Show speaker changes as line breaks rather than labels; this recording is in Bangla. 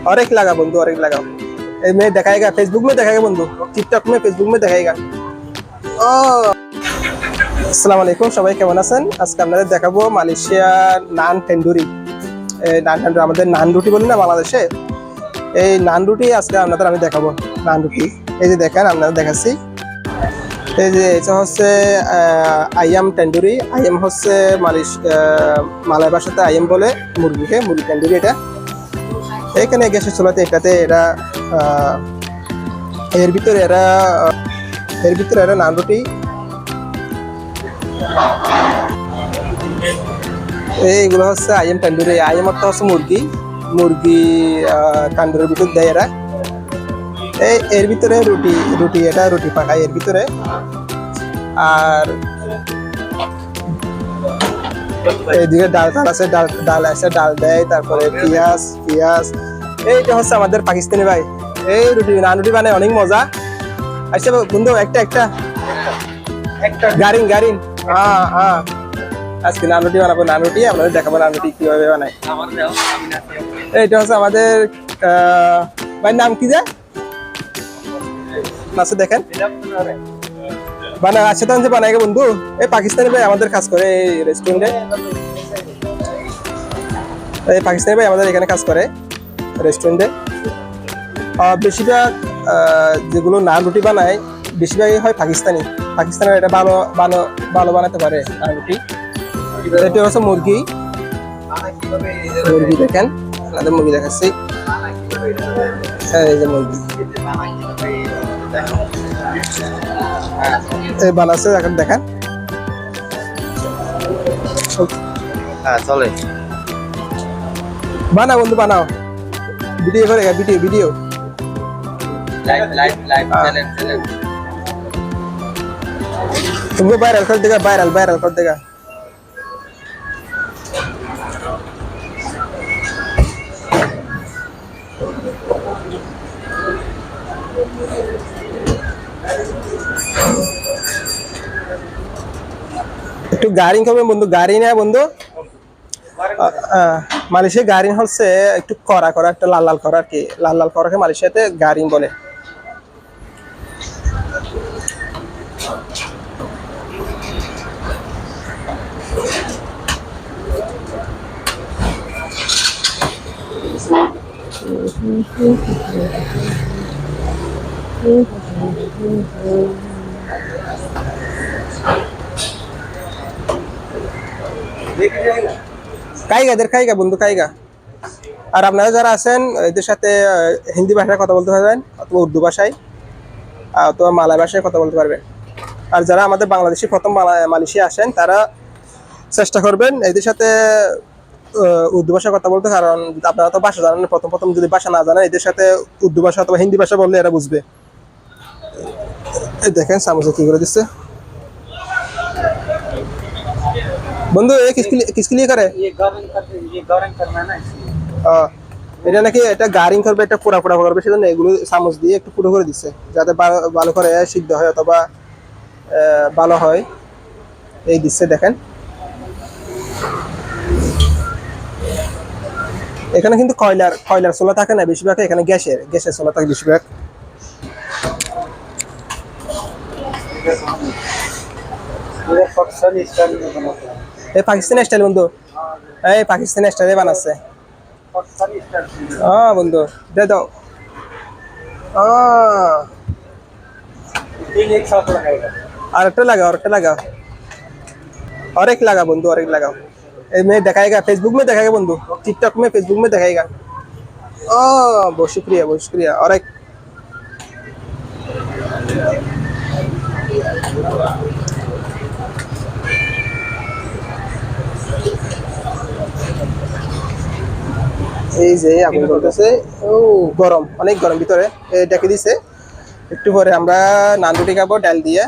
और एक लगा बंधु, और एक लगा। मैं दिखाएगा फेसबुक में, दिखाएगा बंधु, टिकटक में, फेसबुक में दिखाएगा। আসসালামু আলাইকুম, সবাই কেমন আছেন? আজকে আপনাদের দেখাবো মালয়েশিয়া নান টেন্ডুরি। নান টেন্ডুরি আমাদের নান রুটি বলি না বাংলাদেশে, এই নান রুটি আজকে আপনাদের আমি দেখাবো। নান রুটি এই যে দেখেন, আপনাদের দেখাচ্ছি। এই যে এটা হচ্ছে আইয়াম টেন্ডুরি। আইয়াম হচ্ছে মালয় ভাষাতে আইয়াম বলে মুরগিকে, মুরগি টেন্ডুরি এটা। এখানে গ্যাসের চুলাতে এটাতে এরা এর ভিতরে এরা নান রুটি, এইগুলো হচ্ছে আইএম টান্ডুরি। আইএম অর্থ হচ্ছে মুরগি টান্ডুরের ভিতর দেয় এরা। এর ভিতরে রুটি এটা রুটি পাকায় এর ভিতরে। আর এইদিকে ডাল আছে, ডাল দেয়, তারপরে পিঁয়াজ। এইটা হচ্ছে আমাদের পাকিস্তানি ভাই, এই নান রুটি বানায় অনেক মজা। আচ্ছা বন্ধু, একটা গারিন হ্যাঁ আজকে নান রুটি বানাবো। নান রুটি আপনাদের দেখাবো নান রুটি কিভাবে বানায়। এইটা হচ্ছে আমাদের ভাই, নাম কি যে আছে দেখেন, বানা আছে তো বানায় বন্ধু। এই পাকিস্তানি ভাই আমাদের কাজ করে এই রেস্টুরেন্টে। এই পাকিস্তানি ভাই আমাদের এখানে কাজ করে রেস্টুরেন্টে। বেশিরভাগ যেগুলো নান রুটি বানায় বেশিরভাগই হয় পাকিস্তানের। এটা ভালো বানাতে পারে নান রুটি। এটা হচ্ছে মুরগি দেখেন, আপনাদের মুরগি দেখাচ্ছি। এই যে মুরগি এই বানাচ্ছে দেখেন।
চলে
বানাও বন্ধু, বানাও, ভিডিও করে, ভিডিও तुमको वायरल कर देगा, वायरल कर देगा। একটু গারিং হবে বন্ধু, গারিং না বন্ধু, মালয়েশিয়া গারিং হচ্ছে একটু কড়া একটা লাল করা আর কি। লাল করাকে মালয়েশিয়াতে গারিং বলে। খাইগা বন্ধু, খাইগা। আর আপনারা যারা আছেন এদের সাথে হিন্দি ভাষায় কথা বলতে পারবেন, অথবা উর্দু ভাষায়, অথবা মালয় ভাষায় কথা বলতে পারবেন। আর যারা আমাদের বাংলাদেশি প্রথম মালয়েশিয়া আসেন, তারা চেষ্টা করবেন এদের সাথে উর্দু ভাষায় কথা বলতে। কারণ আপনারা তো ভাষা জানেন, প্রথম যদি ভাষা না জানেন, এদের সাথে উর্দু ভাষা অথবা হিন্দি ভাষা বললে এরা বুঝবে। এই দেখেন চামচে কি করে দিচ্ছে বন্ধু। কিসকে লিয়ে করে এটা নাকি, এটা গারিং করবে, এটা পোড়া করবে, সেজন্য এগুলো চামচ দিয়ে একটু পুরো করে দিচ্ছে, যাতে ভালো করে সিদ্ধ হয় অথবা ভালো হয়। এই দিচ্ছে দেখেন। এখানে কিন্তু কয়লার চুলা থাকে না বেশিরভাগ, এখানে গ্যাসের চুলা থাকে বেশিরভাগ। এই পাকিস্তানি স্টাইল বন্ধু, এই পাকিস্তানি স্টাইলে বানাচ্ছে। বন্ধু দে দাও। और एक लगा और एक लगा बंधु, और एक लगा। मैं दिखाएगा फेसबुक में, दिखाएगा बंधु, टिकटक में, फेसबुक में दिखाएगा। बहुत शुक्रिया। और एक এই যে আগুন জ্বলতেছে, গরম, অনেক গরম ভিতরে। ডেকে দিছে। একটু পরে আমরা নান রুটি খাবো ডাল দিয়ে।